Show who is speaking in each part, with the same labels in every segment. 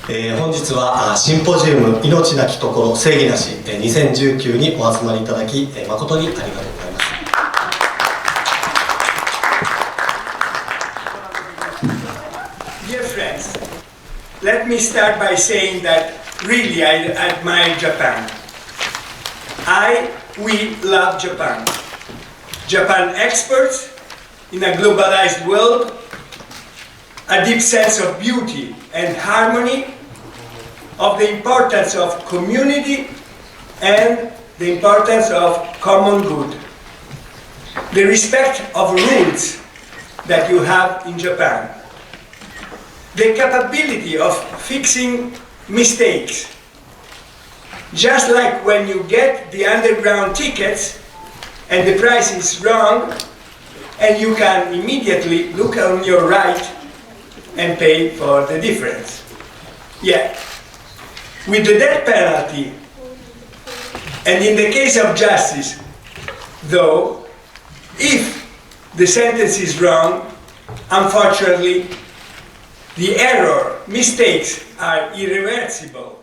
Speaker 1: 本日はシンポジウム命なきところ正義なし2019にお集まりいただき誠にありがとうございます。
Speaker 2: Dear friends, let me start by saying that really I admire Japan. We love Japan. Japan experts in a globalized world, a deep sense of beauty and harmony, of the importance of community and the importance of common good. The respect of rules that you have in Japan. The capability of fixing mistakes. Just like when you get the underground tickets and the price is wrong, and you can immediately look on your right and pay for the difference. Yeah. With the death penalty, and in the case of justice, though, if the sentence is wrong, unfortunately, the error, mistakes are irreversible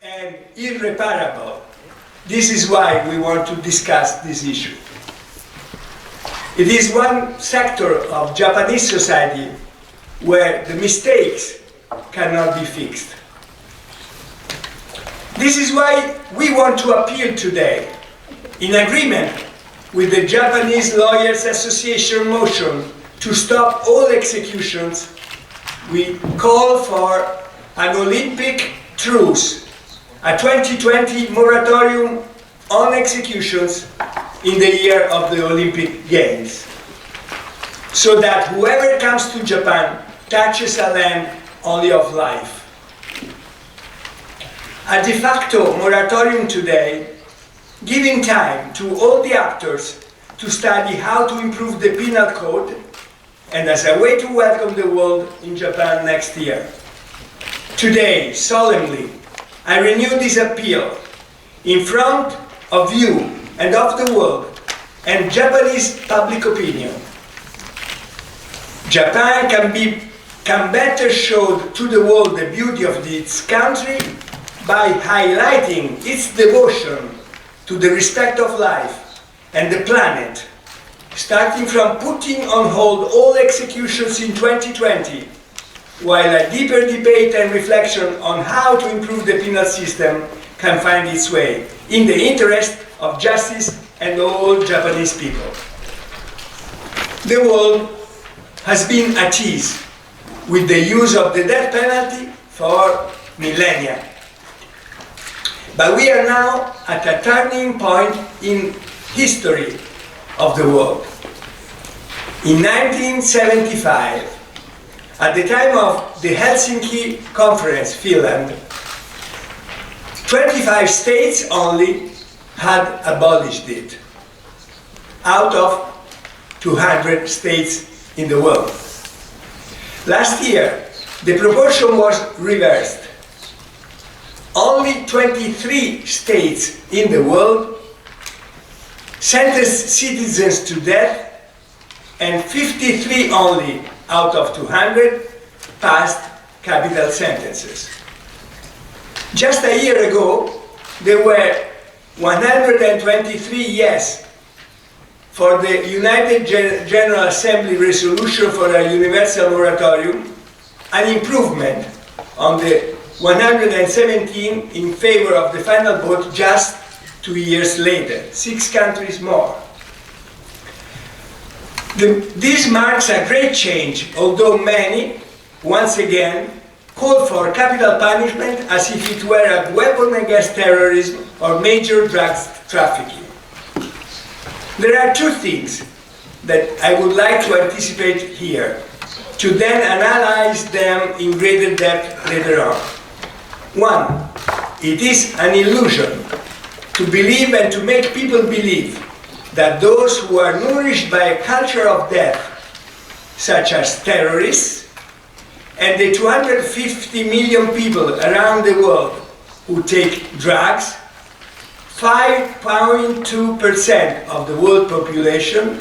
Speaker 2: and irreparable. This is why we want to discuss this issue. It is one sector of Japanese society where the mistakes cannot be fixed. This is why we want to appeal today, in agreement with the Japanese Lawyers Association motion to stop all executions. We call for an Olympic truce, a 2020 moratorium on executions in the year of the Olympic Games, so that whoever comes to Japan touches a land only of life. A de facto moratorium today, giving time to all the actors to study how to improve the penal code, and as a way to welcome the world in Japan next year. Today, solemnly, I renew this appeal in front of you and of the world and Japanese public opinion. Japan can better show to the world the beauty of its country by highlighting its devotion to the respect of life and the planet, starting from putting on hold all executions in 2020, while a deeper debate and reflection on how to improve the penal system can find its way in the interest of justice and all Japanese people. The world has been at ease with the use of the death penalty for millennia. But we are now at a turning point in history of the world. In 1975, at the time of the Helsinki Conference, Finland, 25 states only had abolished it, out of 200 states in the world. Last year, the proportion was reversed. Only 23 states in the world sentenced citizens to death, and 53 only out of 200 passed capital sentences. Just a year ago, there were 123 yes for the United General Assembly resolution for a universal moratorium, an improvement on the 117 in favor of the final vote just 2 years later, 6 countries more. This marks a great change, although many, once again, call for capital punishment as if it were a weapon against terrorism or major drugs trafficking. There are two things that I would like to anticipate here, to then analyze them in greater depth later on. One, it is an illusion to believe and to make people believe that those who are nourished by a culture of death, such as terrorists, and the 250 million people around the world who take drugs, 5.2% of the world population,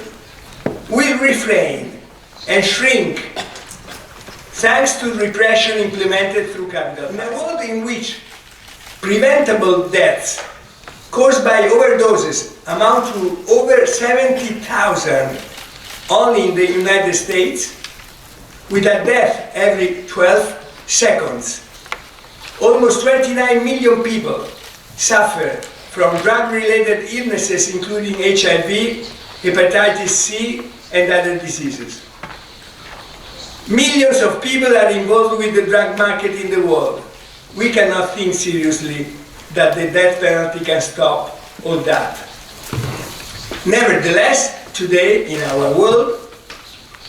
Speaker 2: will refrain and shrink thanks to repression implemented through capital. In a world in which preventable deaths caused by overdoses amount to over 70,000 only in the United States, with a death every 12 seconds. Almost 29 million people suffer from drug-related illnesses including HIV, hepatitis C, and other diseases. Millions of people are involved with the drug market in the world. We cannot think seriously that the death penalty can stop all that. Nevertheless, today in our world,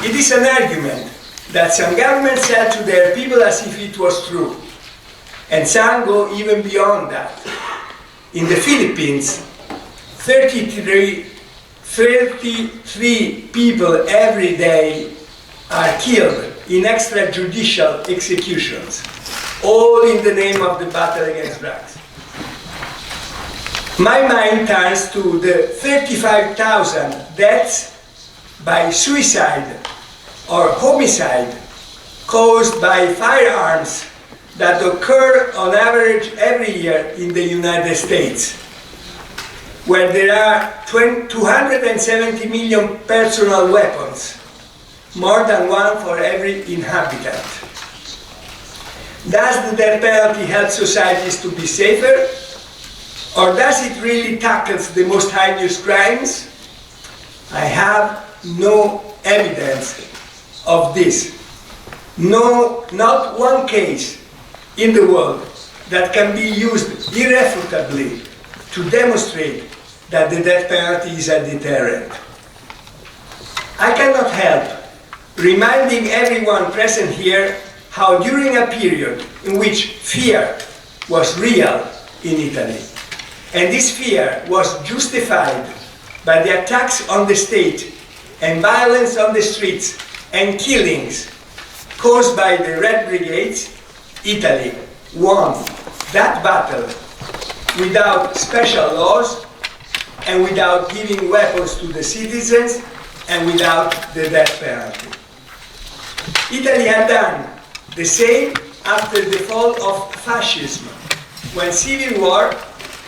Speaker 2: it is an argument that some governments sell to their people as if it was true, and some go even beyond that. In the Philippines, 33 people every day are killed in extrajudicial executions, all in the name of the battle against drugs. My mind turns to the 35,000 deaths by suicide or homicide caused by firearms that occur on average every year in the United States, where there are 270 million personal weapons, more than one for every inhabitant. Does the death penalty help societies to be safer? Or does it really tackle the most heinous crimes? I have no evidence of this. No, not one case in the world that can be used irrefutably to demonstrate that the death penalty is a deterrent. I cannot help reminding everyone present here how during a period in which fear was real in Italy, and this fear was justified by the attacks on the state and violence on the streets and killings caused by the Red Brigades, Italy won that battle without special laws and without giving weapons to the citizens and without the death penalty. Italy had done the same after the fall of fascism, when civil war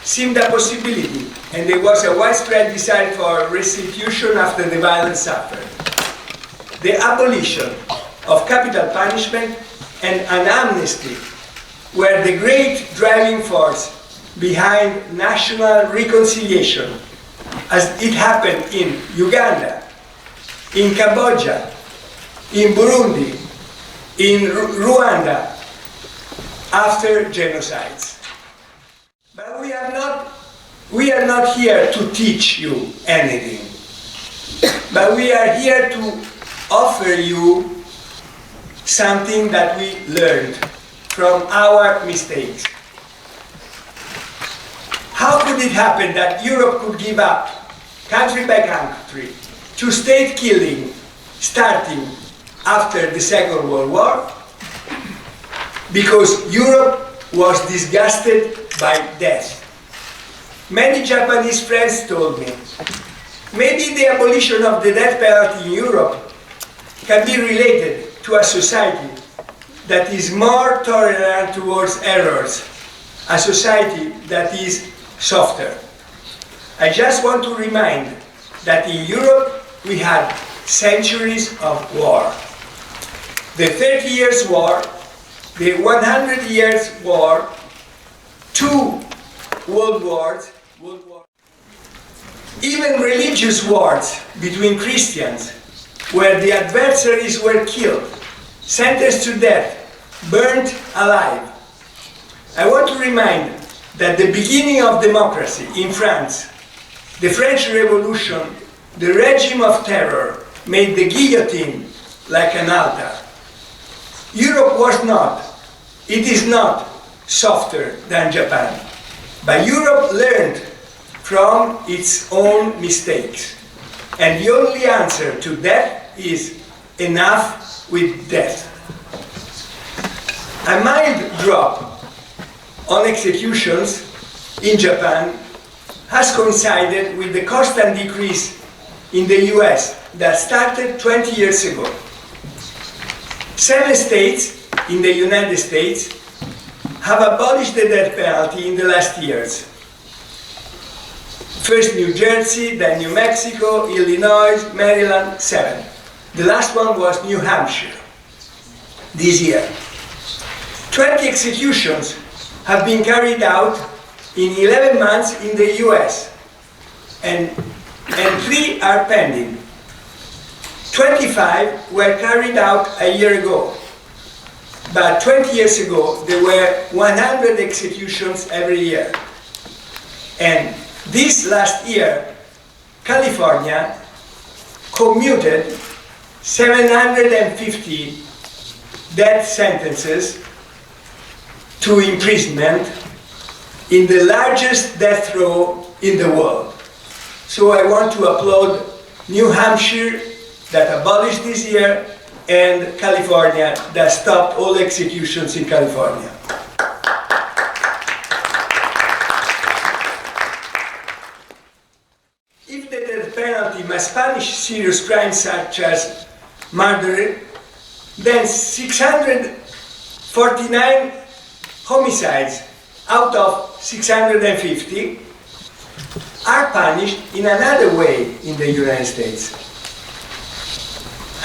Speaker 2: seemed a possibility and there was a widespread desire for restitution after the violence suffered. The abolition of capital punishment and an amnesty were the great driving force behind national reconciliation, as it happened in Uganda, in Cambodia, in Burundi, in Rwanda, after genocides. But we are not here to teach you anything, but we are here to offer you something that we learned from our mistakes. How could it happen that Europe could give up, country by country, to state killing starting after the Second World War? Because Europe was disgusted by death. Many Japanese friends told me, maybe the abolition of the death penalty in Europe can be related to a society that is more tolerant towards errors, a society that is softer. I just want to remind that in Europe we had centuries of war. The 30 Years' War, the 100 Years' War, 2 World Wars, even religious wars between Christians, where the adversaries were killed, sentenced to death, burnt alive. I want to remind that the beginning of democracy in France, the French Revolution, the regime of terror made the guillotine like an altar. Europe was not, it is not softer than Japan, but Europe learned from its own mistakes. And the only answer to that is enough with death. A mild drop on executions in Japan has coincided with the constant decrease in the US that started 20 years ago. 7 states in the United States have abolished the death penalty in the last years. First New Jersey, then New Mexico, Illinois, Maryland, 7. The last one was New Hampshire this year. 20 executions have been carried out in 11 months in the US, and 3 are pending. 25 were carried out a year ago, but 20 years ago there were 100 executions every year. And this last year, California commuted 750 death sentences to imprisonment in the largest death row in the world. So I want to applaud New Hampshire that abolished this year and California that stopped all executions in California. If the death penalty must punish serious crimes such as murder, then 649 homicides out of 650 are punished in another way in the United States.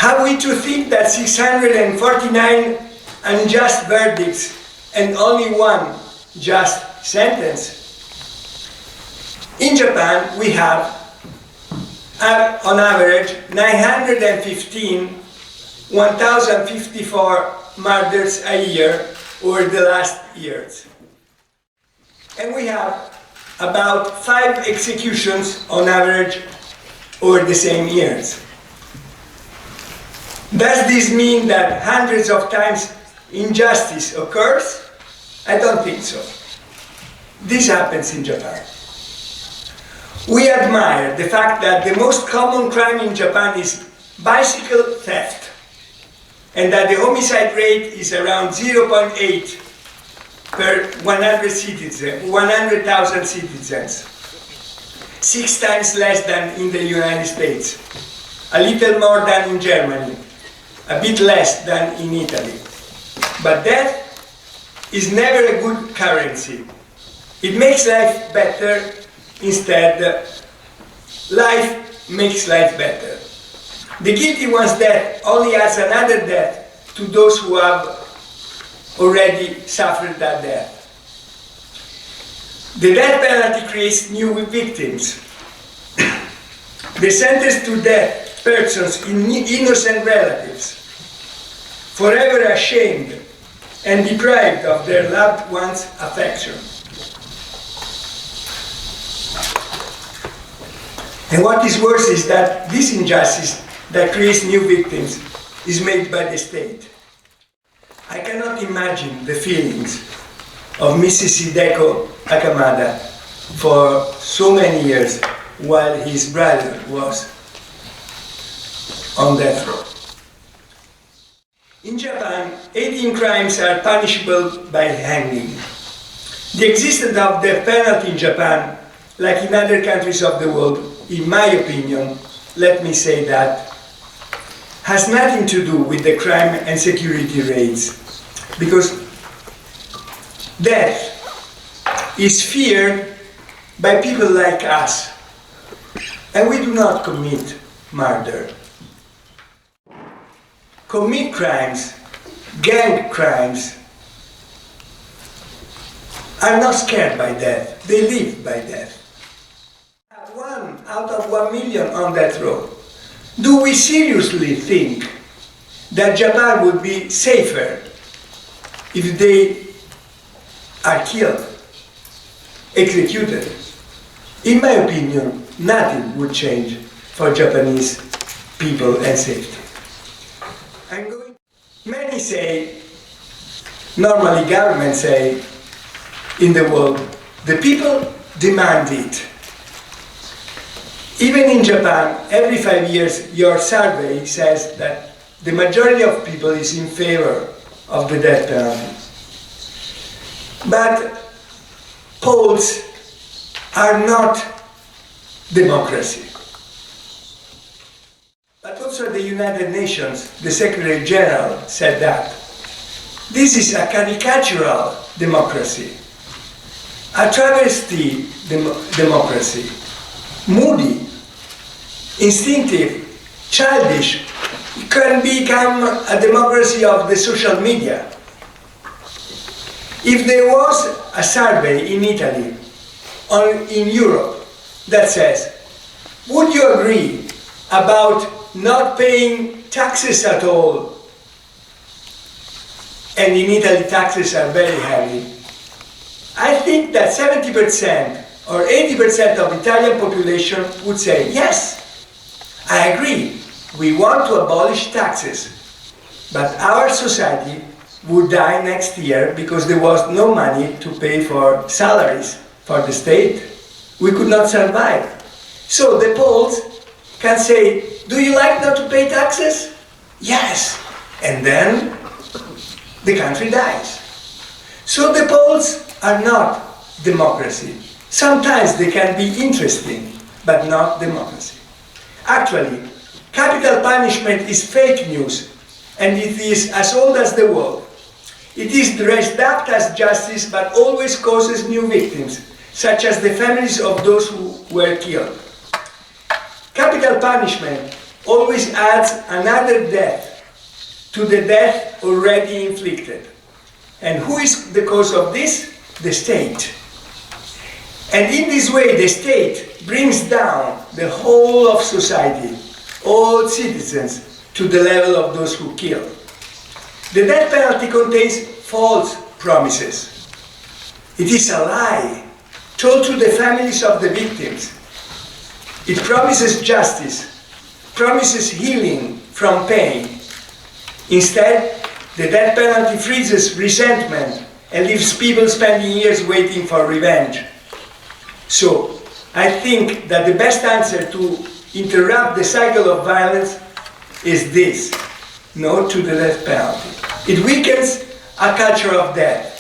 Speaker 2: Have we to think that 649 unjust verdicts and only one just sentence? In Japan, we have, on average, 915 1,054 murders a year over the last years. And we have about 5 executions on average over the same years. Does this mean that hundreds of times injustice occurs? I don't think so. This happens in Japan. We admire the fact that the most common crime in Japan is bicycle theft, and that the homicide rate is around 0.8 per 100,000 citizens. 6 times less than in the United States, a little more than in Germany, a bit less than in Italy. But death is never a good currency. It makes life better. Instead, life makes life better. The guilty one's death only adds another death to those who have already suffered that death. The death penalty creates new victims. The sentence to death persons innocent relatives, forever ashamed and deprived of their loved ones' affection. And what is worse is that this injustice that creates new victims is made by the state. I cannot imagine the feelings of Mrs. Hideko Akamada for so many years while his brother was on death row. In Japan, 18 crimes are punishable by hanging. The existence of the death penalty in Japan, like in other countries of the world, in my opinion, let me say that, has nothing to do with the crime and security rates, because death is feared by people like us, and we do not commit murder. Commit crimes, gang crimes, are not scared by death, they live by death. 1 out of 1 million on death row. Do we seriously think that Japan would be safer if they are killed, executed? In my opinion, nothing would change for Japanese people and safety. Many say, normally governments say in the world, the people demand it. Even in Japan, every 5 years, your survey says that the majority of people is in favor of the death penalty. But polls are not democracy. But also also at the United Nations, the Secretary General said that this is a caricatural democracy, a travesty democracy, moody, instinctive, childish. It can become a democracy of the social media. If there was a survey in Italy or in Europe that says, would you agree about not paying taxes at all? And in Italy taxes are very heavy. I think that 70% or 80% of Italian population would say, yes, I agree, we want to abolish taxes, but our society would die next year because there was no money to pay for salaries for the state. We could not survive. So the Poles can say, do you like not to pay taxes? Yes. And then the country dies. So the Poles are not democracy. Sometimes they can be interesting, but not democracy. Actually, capital punishment is fake news, and it is as old as the world. It is dressed up as justice, but always causes new victims, such as the families of those who were killed. Capital punishment always adds another death to the death already inflicted. And who is the cause of this? The state. And in this way, the state brings down the whole of society, all citizens, to the level of those who kill. The death penalty contains false promises. It is a lie told to the families of the victims. It promises justice, promises healing from pain. Instead, the death penalty freezes resentment and leaves people spending years waiting for revenge. So, I think that the best answer to interrupt the cycle of violence is this: no to the death penalty. It weakens a culture of death.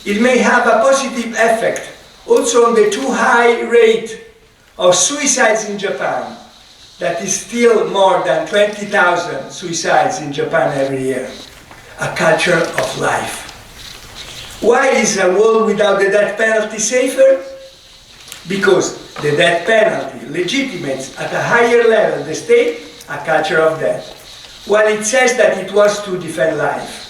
Speaker 2: It may have a positive effect also on the too high rate of suicides in Japan. That is still more than 20,000 suicides in Japan every year. A culture of life. Why is a world without the death penalty safer? Because the death penalty legitimates at a higher level the state, a culture of death, while it says that it was to defend life.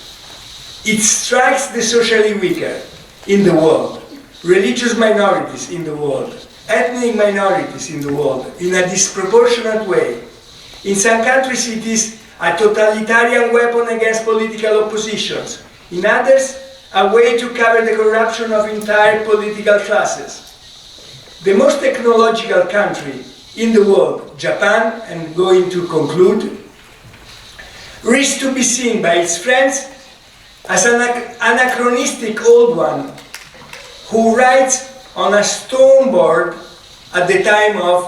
Speaker 2: It strikes the socially weaker in the world, religious minorities in the world, ethnic minorities in the world, in a disproportionate way. In some countries it is a totalitarian weapon against political oppositions. In others, a way to cover the corruption of entire political classes. The most technological country in the world, Japan, and going to conclude, risks to be seen by its friends as an anachronistic old one who writes on a stone board at the time of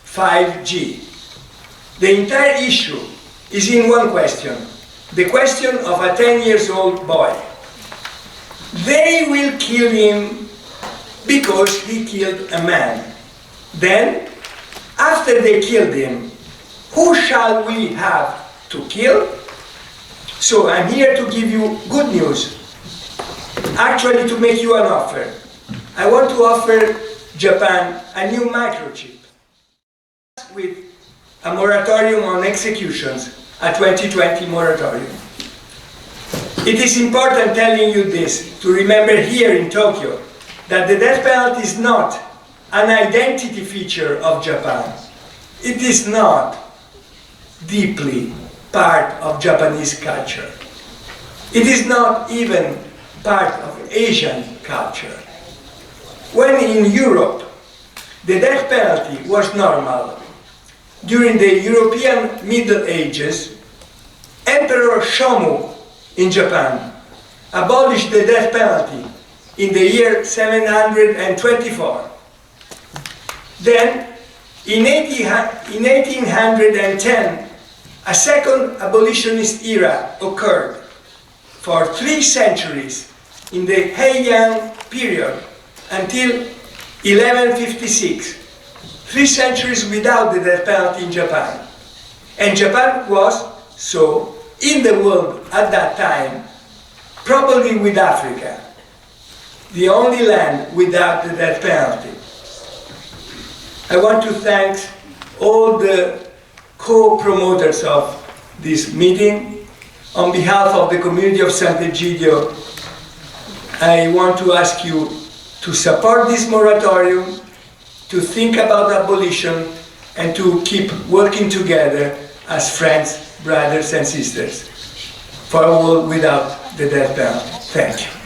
Speaker 2: 5G. The entire issue is in one question, the question of a 10-year-old boy. They will kill him because he killed a man. Then, after they killed him, who shall we have to kill? So I'm here to give you good news. Actually, to make you an offer. I want to offer Japan a new microchip with a moratorium on executions, a 2020 moratorium. It is important telling you this, to remember here in Tokyo, that the death penalty is not an identity feature of Japan. It is not deeply part of Japanese culture. It is not even part of Asian culture. When in Europe, the death penalty was normal, during the European Middle Ages, Emperor Shomu in Japan abolished the death penalty in the year 724. Then, in 1810, a second abolitionist era occurred for 3 centuries in the Heian period until 1156. 3 centuries without the death penalty in Japan. And Japan was, so, in the world at that time, probably with Africa, the only land without the death penalty. I want to thank all the co-promoters of this meeting. On behalf of the community of Sant'Egidio, I want to ask you to support this moratorium, to think about abolition, and to keep working together as friends, brothers and sisters for a world without the death penalty. Thank you.